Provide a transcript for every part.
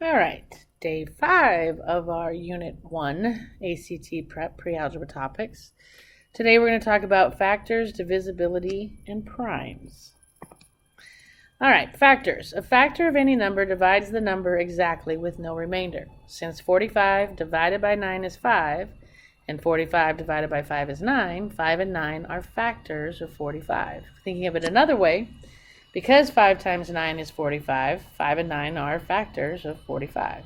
All right, day 5 of our Unit 1 ACT Prep Pre-Algebra topics. Today we're going to talk about factors, divisibility, and primes. All right, factors. A factor of any number divides the number exactly with no remainder. Since 45 divided by 9 is 5, and 45 divided by 5 is 9, 5 and 9 are factors of 45. Thinking of it another way, because 5 times 9 is 45, 5 and 9 are factors of 45.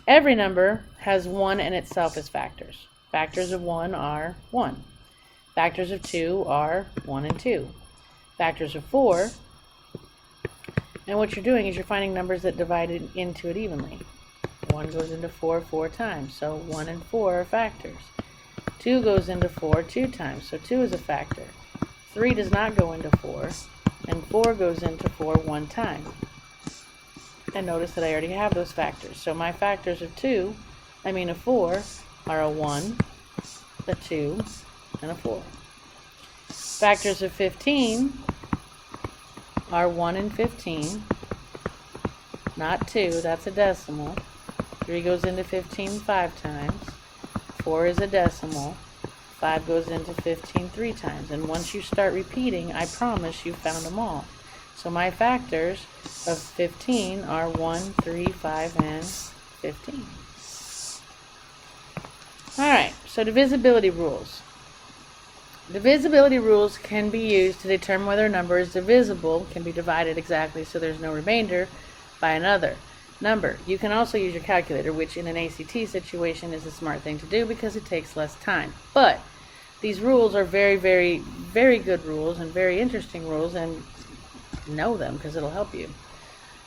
Every number has 1 and itself as factors. Factors of 1 are 1. Factors of 2 are 1 and 2. Factors of 4, and what you're doing is you're finding numbers that divide into it evenly. 1 goes into 4 4 times, so 1 and 4 are factors. 2 goes into 4 2 times, so 2 is a factor. 3 does not go into 4. And 4 goes into 4 one time. And notice that I already have those factors. So my factors of 4 are a 1, a 2, and a 4. Factors of 15 are 1 and 15, not 2, that's a decimal. 3 goes into 15 5 times. 4 is a decimal. 5 goes into 15 3 times. And once you start repeating, I promise you've found them all. So my factors of 15 are 1, 3, 5, and 15. Alright, so divisibility rules. Divisibility rules can be used to determine whether a number is divisible, can be divided exactly so there's no remainder, by another number. You can also use your calculator, which in an ACT situation is a smart thing to do because it takes less time. But these rules are very, very, very good rules and very interesting rules, and know them because it'll help you.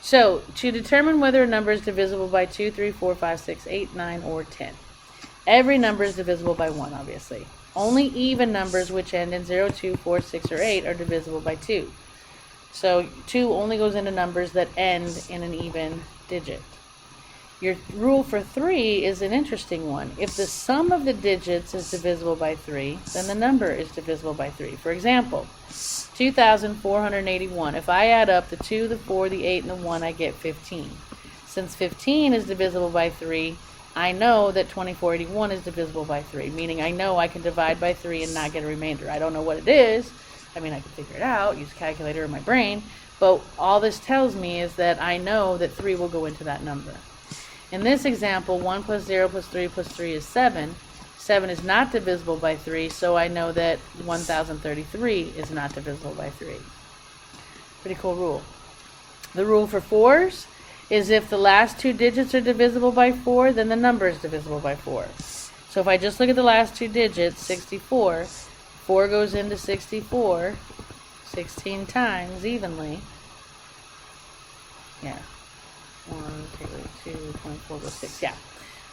So, to determine whether a number is divisible by 2, 3, 4, 5, 6, 8, 9, or 10. Every number is divisible by 1, obviously. Only even numbers which end in 0, 2, 4, 6, or 8 are divisible by 2. So 2 only goes into numbers that end in an even digit. Your rule for 3 is an interesting one. If the sum of the digits is divisible by 3, then the number is divisible by 3. For example, 2,481. If I add up the 2, the 4, the 8, and the 1, I get 15. Since 15 is divisible by 3, I know that 2481 is divisible by 3, meaning I know I can divide by 3 and not get a remainder. I don't know what it is. I mean, I can figure it out, use a calculator in my brain, but all this tells me is that I know that 3 will go into that number. In this example, 1 plus 0 plus 3 plus 3 is 7. 7 is not divisible by 3, so I know that 1033 is not divisible by 3. Pretty cool rule. The rule for 4s is if the last 2 digits are divisible by 4, then the number is divisible by 4. So if I just look at the last 2 digits, 64, 4 goes into 64 16 times evenly. Yeah. 1, 2, 24 goes 6. Yeah.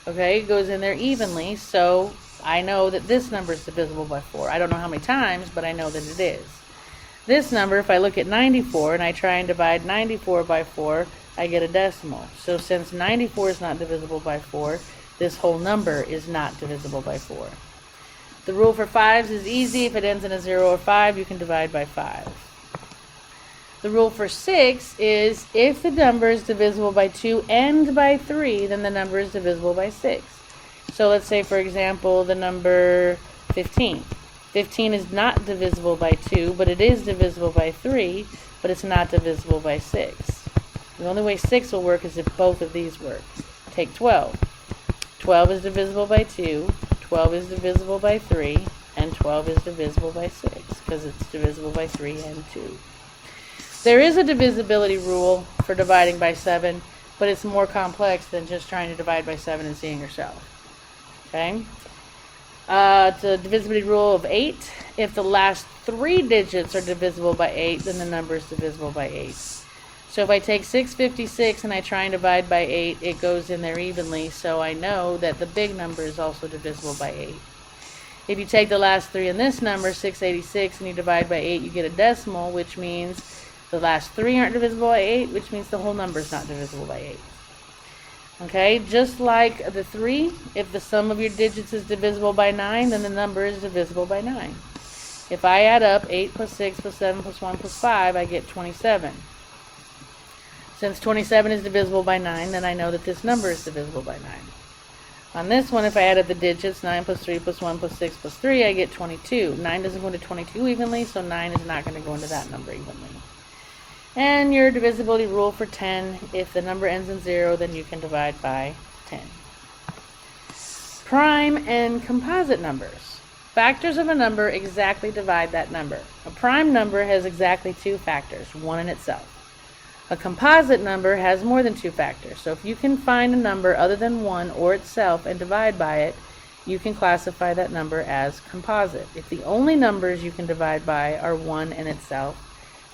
Okay, it goes in there evenly, so I know that this number is divisible by 4. I don't know how many times, but I know that it is. This number, if I look at 94 and I try and divide 94 by 4, I get a decimal. So since 94 is not divisible by 4, this whole number is not divisible by 4. The rule for 5s is easy. If it ends in a 0 or 5, you can divide by 5. The rule for 6 is if the number is divisible by 2 and by 3, then the number is divisible by 6. So let's say, for example, the number 15. 15 is not divisible by 2, but it is divisible by 3, but it's not divisible by 6. The only way 6 will work is if both of these work. Take 12. 12 is divisible by 2, 12 is divisible by 3, and 12 is divisible by 6, because it's divisible by 3 and 2. There is a divisibility rule for dividing by 7, but it's more complex than just trying to divide by 7 and seeing yourself. Okay? It's a divisibility rule of 8. If the last 3 digits are divisible by 8, then the number is divisible by 8. So if I take 656 and I try and divide by 8, it goes in there evenly, so I know that the big number is also divisible by 8. If you take the last 3 in this number, 686, and you divide by 8, you get a decimal, which means the last 3 aren't divisible by 8, which means the whole number is not divisible by 8. Okay, just like the 3, if the sum of your digits is divisible by 9, then the number is divisible by 9. If I add up 8 plus 6 plus 7 plus 1 plus 5, I get 27. Since 27 is divisible by 9, then I know that this number is divisible by 9. On this one, if I added the digits, 9 plus 3 plus 1 plus 6 plus 3, I get 22. 9 doesn't go into 22 evenly, so 9 is not going to go into that number evenly. And your divisibility rule for 10, if the number ends in 0, then you can divide by 10. Prime and composite numbers. Factors of a number exactly divide that number. A prime number has exactly 2 factors, one in itself. A composite number has more than 2 factors, so if you can find a number other than 1 or itself and divide by it, you can classify that number as composite. If the only numbers you can divide by are 1 and itself,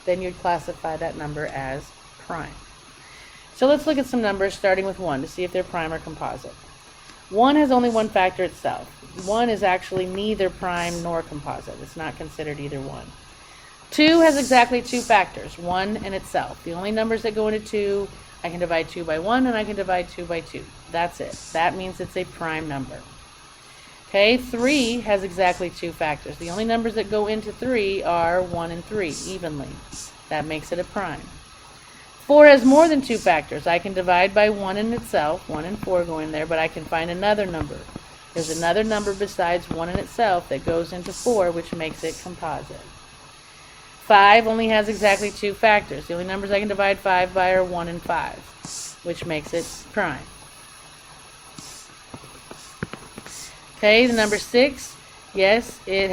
then you'd classify that number as prime. So let's look at some numbers starting with 1 to see if they're prime or composite. 1 has only 1 factor itself. 1 is actually neither prime nor composite. It's not considered either one. 2 has exactly 2 factors, 1 and itself. The only numbers that go into 2, I can divide 2 by 1 and I can divide 2 by 2. That's it. That means it's a prime number. Okay, 3 has exactly 2 factors. The only numbers that go into 3 are 1 and 3 evenly. That makes it a prime. 4 has more than 2 factors. I can divide by 1 in itself, 1 and 4 go in there, but I can find another number. There's another number besides 1 in itself that goes into 4, which makes it composite. 5 only has exactly 2 factors. The only numbers I can divide 5 by are 1 and 5, which makes it prime. Okay, the number 6, yes, it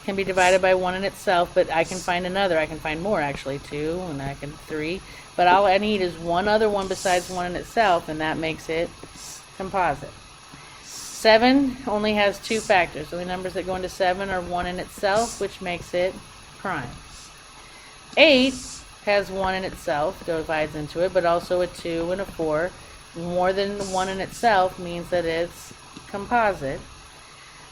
can be divided by 1 in itself, but I can find another. I can find more, actually, 2, and I can 3. But all I need is one other one besides 1 in itself, and that makes it composite. 7 only has 2 factors. The only numbers that go into 7 are 1 in itself, which makes it prime. 8 has 1 in itself, divides into it, but also a 2 and a 4. More than 1 in itself means that it's composite.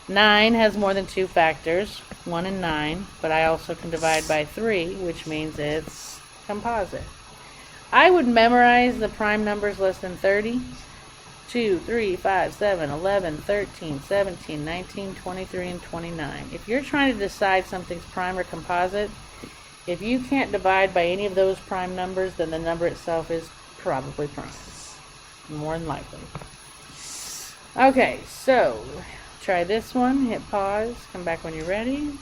9 has more than 2 factors, 1 and 9, but I also can divide by 3, which means it's composite. I would memorize the prime numbers less than 30. 2, 3, 5, 7, 11, 13, 17, 19, 23, and 29. If you're trying to decide something's prime or composite, if you can't divide by any of those prime numbers, then the number itself is probably prime. More than likely. Okay, so try this one. Hit pause. Come back when you're ready.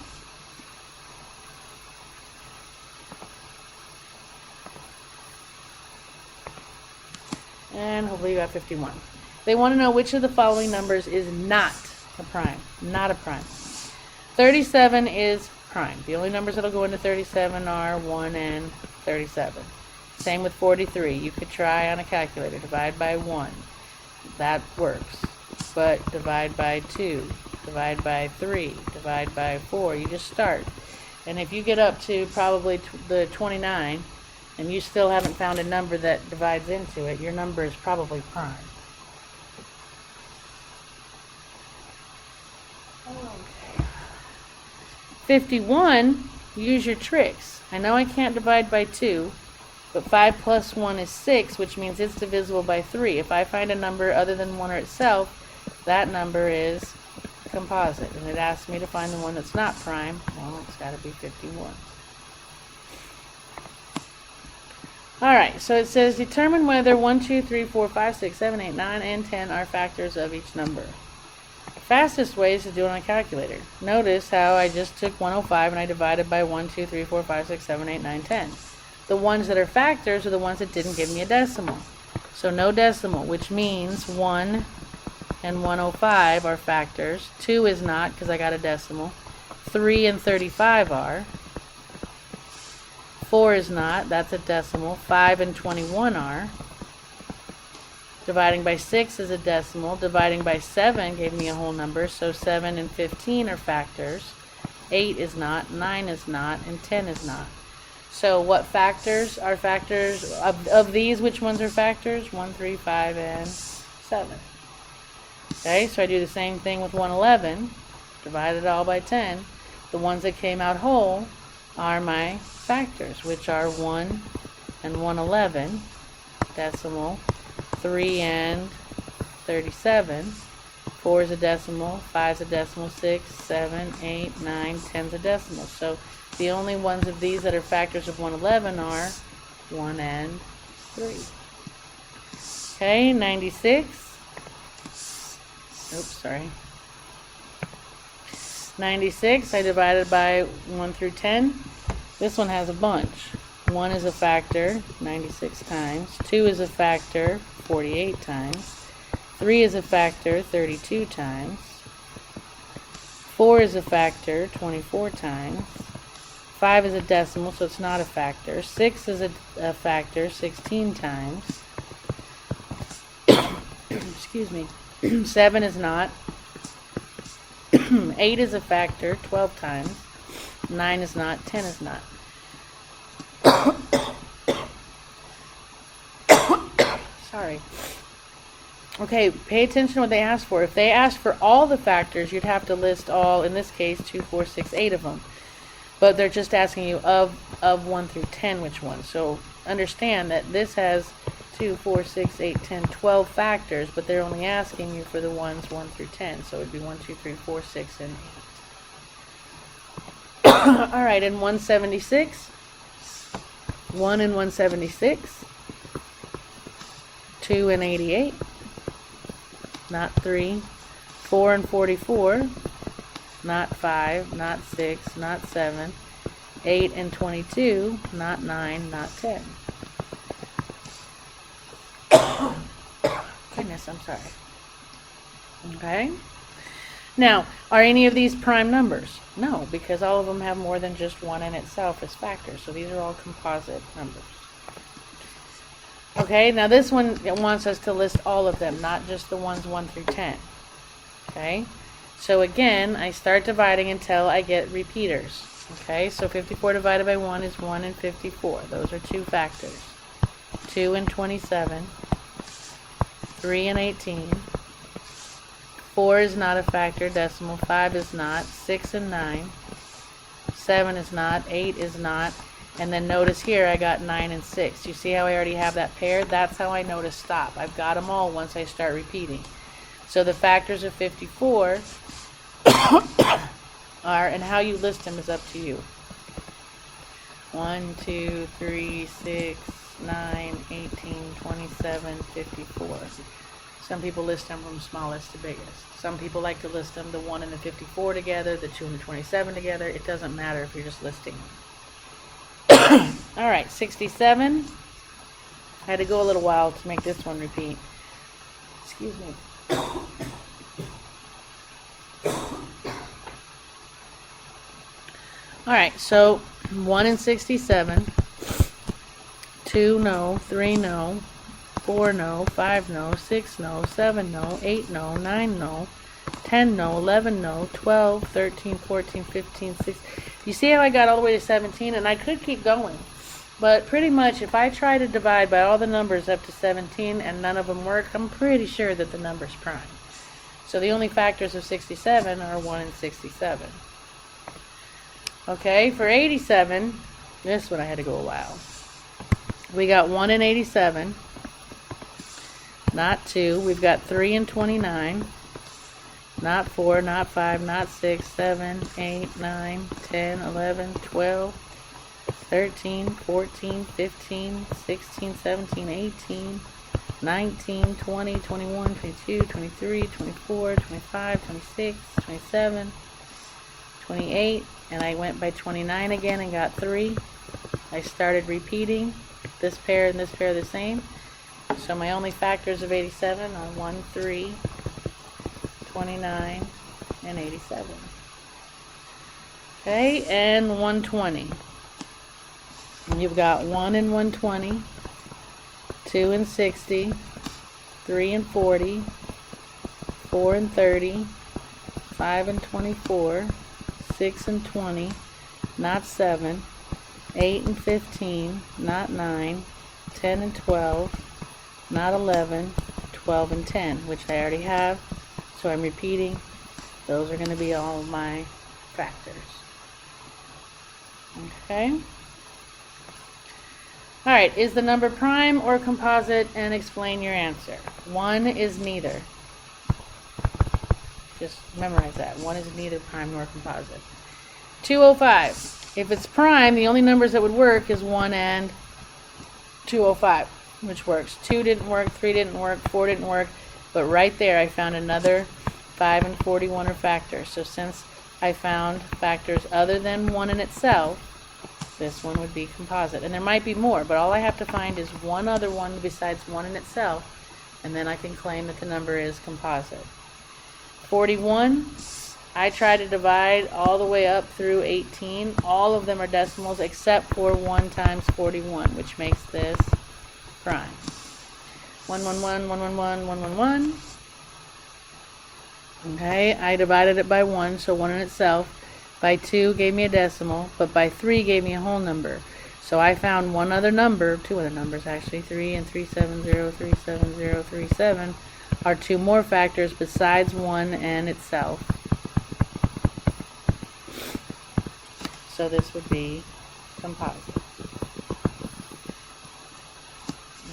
And hopefully you got 51. They want to know which of the following numbers is not a prime. Not a prime. 37 is prime. The only numbers that will go into 37 are 1 and 37. Same with 43. You could try on a calculator. Divide by 1. That works. But divide by 2. Divide by 3. Divide by 4. You just start. And if you get up to probably the 29 and you still haven't found a number that divides into it, your number is probably prime. Okay. 51, use your tricks. I know I can't divide by 2, but 5 plus 1 is 6, which means it's divisible by 3. If I find a number other than 1 or itself, that number is composite. And it asks me to find the one that's not prime. Well, it's got to be 51. Alright, so it says determine whether 1, 2, 3, 4, 5, 6, 7, 8, 9, and 10 are factors of each number. The fastest way is to do it on a calculator. Notice how I just took 105 and I divided by 1, 2, 3, 4, 5, 6, 7, 8, 9, 10. The ones that are factors are the ones that didn't give me a decimal. So no decimal, which means 1 and 105 are factors. 2 is not because I got a decimal. 3 and 35 are. 4 is not, that's a decimal. 5 and 21 are. Dividing by 6 is a decimal. Dividing by 7 gave me a whole number, so 7 and 15 are factors. 8 is not, 9 is not, and 10 is not. So what factors are factors? Of these, which ones are factors? 1, 3, 5, and 7. Okay, so I do the same thing with 111. Divide it all by 10. The ones that came out whole are my factors, which are 1 and 111, decimal, 3 and 37, 4 is a decimal, 5 is a decimal, 6, 7, 8, 9, 10 is a decimal. So the only ones of these that are factors of 111 are 1 and 3. Okay, 96. Oops, sorry. 96, I divided by 1 through 10. This one has a bunch. 1 is a factor, 96 times. 2 is a factor, 48 times. 3 is a factor, 32 times. 4 is a factor, 24 times. 5 is a decimal, so it's not a factor. 6 is a factor, 16 times. Excuse me. 7 is not. 8 is a factor, 12 times. 9 is not. 10 is not. Sorry. Okay, pay attention to what they ask for. If they ask for all the factors, you'd have to list all, in this case, 2, 4, 6, 8 of them. But they're just asking you of 1 through 10 which one. So understand that this has 2, 4, 6, 8, 10, 12 factors, but they're only asking you for the ones 1 through 10. So it would be 1, 2, 3, 4, 6, and 8. Alright, and 176. 1 and 176. 2 and 88. Not 3. 4 and 44. Not 5, not 6, not 7. 8 and 22. Not 9, not 10. Goodness, I'm sorry. Okay. Now, are any of these prime numbers? No, because all of them have more than just one in itself as factors. So these are all composite numbers. Okay, now this one wants us to list all of them, not just the ones 1 through 10. Okay, so again, I start dividing until I get repeaters. Okay, so 54 divided by 1 is 1 and 54. Those are two factors. 2 and 27. 3 and 18. 4 is not a factor, decimal. 5 is not. 6 and 9. 7 is not. 8 is not. And then notice here I got 9 and 6. You see how I already have that paired? That's how I know to stop. I've got them all once I start repeating. So the factors of 54 are, and how you list them is up to you. 1, 2, 3, 6, 9, 18, 27, 54. Some people list them from smallest to biggest. Some people like to list them the 1 and the 54 together, the 2 and the 27 together. It doesn't matter if you're just listing them. Alright, 67. I had to go a little while to make this one repeat. Excuse me. Alright, so 1 and 67. 2 no, 3 no, 4 no, 5 no, 6 no, 7 no, 8 no, 9 no, 10 no, 11 no, 12, 13, 14, 15, 16. You see how I got all the way to 17? And I could keep going. But pretty much if I try to divide by all the numbers up to 17 and none of them work, I'm pretty sure that the number's prime. So the only factors of 67 are 1 and 67. Okay, for 87, this one I had to go a while. We got 1 and 87. Not 2. We've got 3 and 29. Not 4, not 5, not 6, 7, 8, 9, 10, 11, 12, 13, 14, 15, 16, 17, 18, 19, 20, 21, 22, 23, 24, 25, 26, 27, 28, and I went by 29 again and got 3. I started repeating. This pair and this pair are the same. So my only factors of 87 are 1, 3, 29, and 87. Okay, and 120. And you've got 1 and 120, 2 and 60, 3 and 40, 4 and 30, 5 and 24, 6 and 20, not 7, 8 and 15, not 9, 10 and 12, not 11, 12 and 10, which I already have. So I'm repeating. Those are going to be all of my factors. Okay. Alright, is the number prime or composite? And explain your answer. 1 is neither. Just memorize that. 1 is neither prime nor composite. 205. If it's prime, the only numbers that would work is 1 and 205. which works. 2 didn't work, 3 didn't work, 4 didn't work, but right there I found another 5 and 41 are factors. So since I found factors other than 1 in itself, this one would be composite. And there might be more, but all I have to find is one other one besides 1 in itself, and then I can claim that the number is composite. 41, I try to divide all the way up through 18. All of them are decimals except for 1 times 41, which makes this prime. 111, 111, 111. Okay, I divided it by 1, so 1 in itself. By 2 gave me a decimal, but by 3 gave me a whole number. So I found one other number, 2 other numbers actually, 3 and 370, 370, 37 are 2 more factors besides 1 and itself. So this would be composite.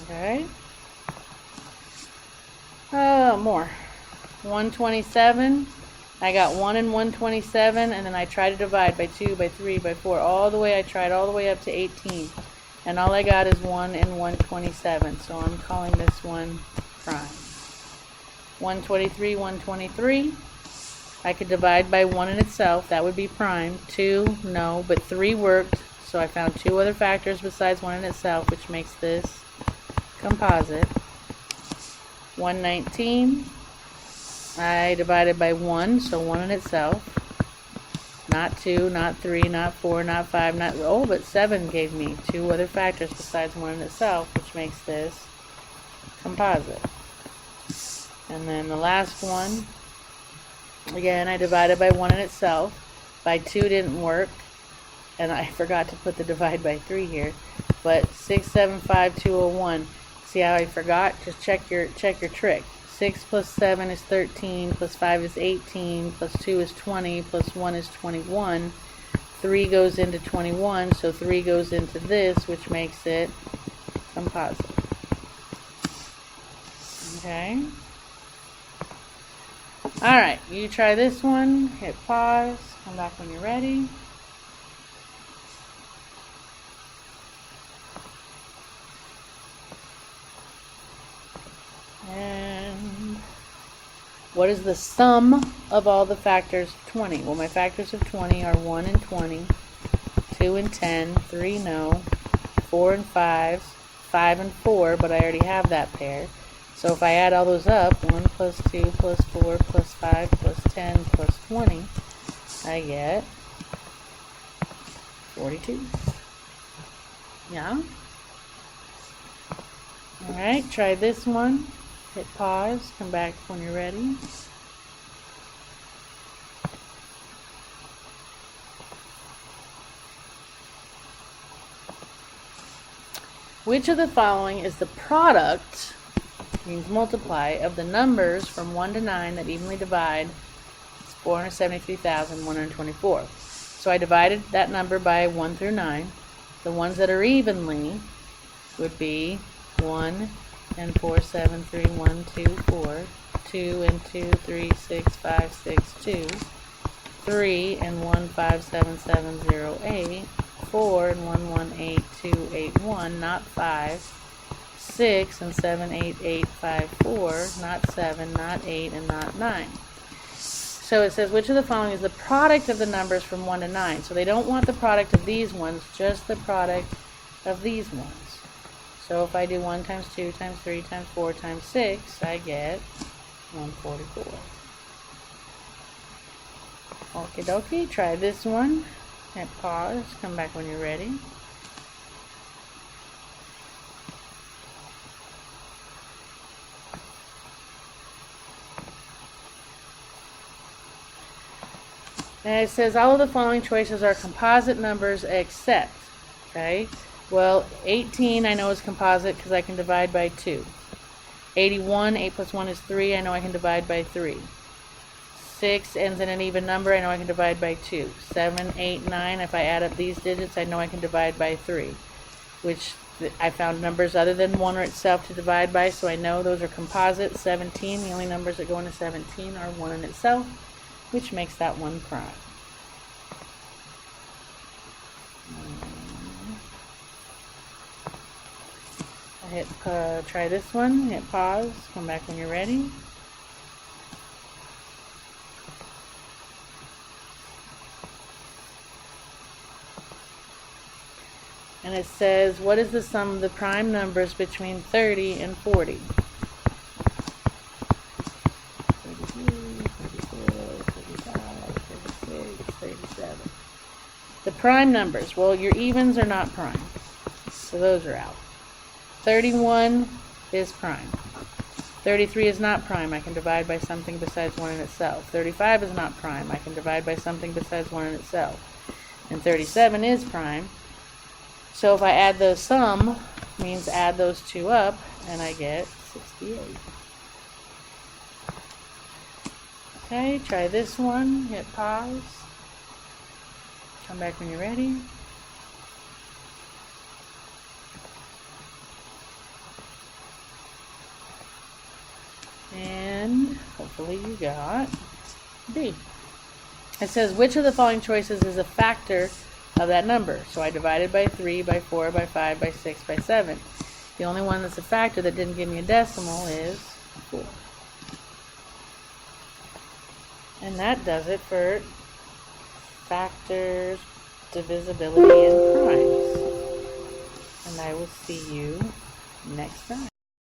Okay. More. 127. I got 1 and 127, and then I tried to divide by 2, by 3, by 4, all the way. I tried all the way up to 18, and all I got is 1 and 127. So I'm calling this one prime. 123, 123. I could divide by 1 in itself. That would be prime. 2, no, but 3 worked. So I found 2 other factors besides 1 in itself, which makes this composite. 119. I divided by 1, so 1 in itself. Not 2, not 3, not 4, not 5, but 7 gave me 2 other factors besides 1 in itself, which makes this composite. And then the last one, again, I divided by 1 in itself. By 2 didn't work, and I forgot to put the divide by 3 here, but 675201. See how I forgot? Just check your trick. 6 plus 7 is 13, plus 5 is 18, plus 2 is 20, plus 1 is 21. 3 goes into 21, so 3 goes into this, which makes it composite. Okay. Alright, you try this one, hit pause, come back when you're ready. And what is the sum of all the factors of 20? Well, my factors of 20 are 1 and 20, 2 and 10, 3 no, 4 and 5, 5 and 4, but I already have that pair. So if I add all those up, 1 plus 2 plus 4 plus 5 plus 10 plus 20, I get 42. Yeah? Alright, try this one. Hit pause, come back when you're ready. Which of the following is the product, means multiply, of the numbers from 1 to 9 that evenly divide? It's 473,124. So I divided that number by 1 through 9. The ones that are evenly would be 1 and 4, 7, 3, 1, 2, 4, 2 and 2, 3, 6, 5, 6, 2, 3 and 1, 5, 7, 7, 0, 8, 4 and 1, 1, 8, 2, 8, 1, not 5, 6 and 7, 8, 8, 5, 4, not 7, not 8, and not 9. So it says, which of the following is the product of the numbers from 1 to 9? So they don't want the product of these ones, just the product of these ones. So if I do 1 times 2 times 3 times 4 times 6, I get 144. Okie dokie, try this one. Hit pause, come back when you're ready. And it says all of the following choices are composite numbers except, okay? Well, 18 I know is composite because I can divide by 2. 81, 8 plus 1 is 3, I know I can divide by 3. 6 ends in an even number, I know I can divide by 2. 7, 8, 9, if I add up these digits, I know I can divide by 3. Which I found numbers other than 1 or itself to divide by, so I know those are composite. 17, the only numbers that go into 17 are 1 in itself, which makes that one prime. Try this one, hit pause, come back when you're ready. And it says, what is the sum of the prime numbers between 30 and 40? 32, 34, 35, 36, 37. The prime numbers, well, your evens are not prime, so those are out. 31 is prime. 33 is not prime. I can divide by something besides 1 in itself. 35 is not prime. I can divide by something besides 1 in itself. And 37 is prime. So if I add those sum, means add those two up, and I get 68. Okay, try this one. Hit pause. Come back when you're ready. And hopefully you got B. It says, which of the following choices is a factor of that number? So I divided by 3, by 4, by 5, by 6, by 7. The only one that's a factor that didn't give me a decimal is 4. And that does it for factors, divisibility, and primes. And I will see you next time.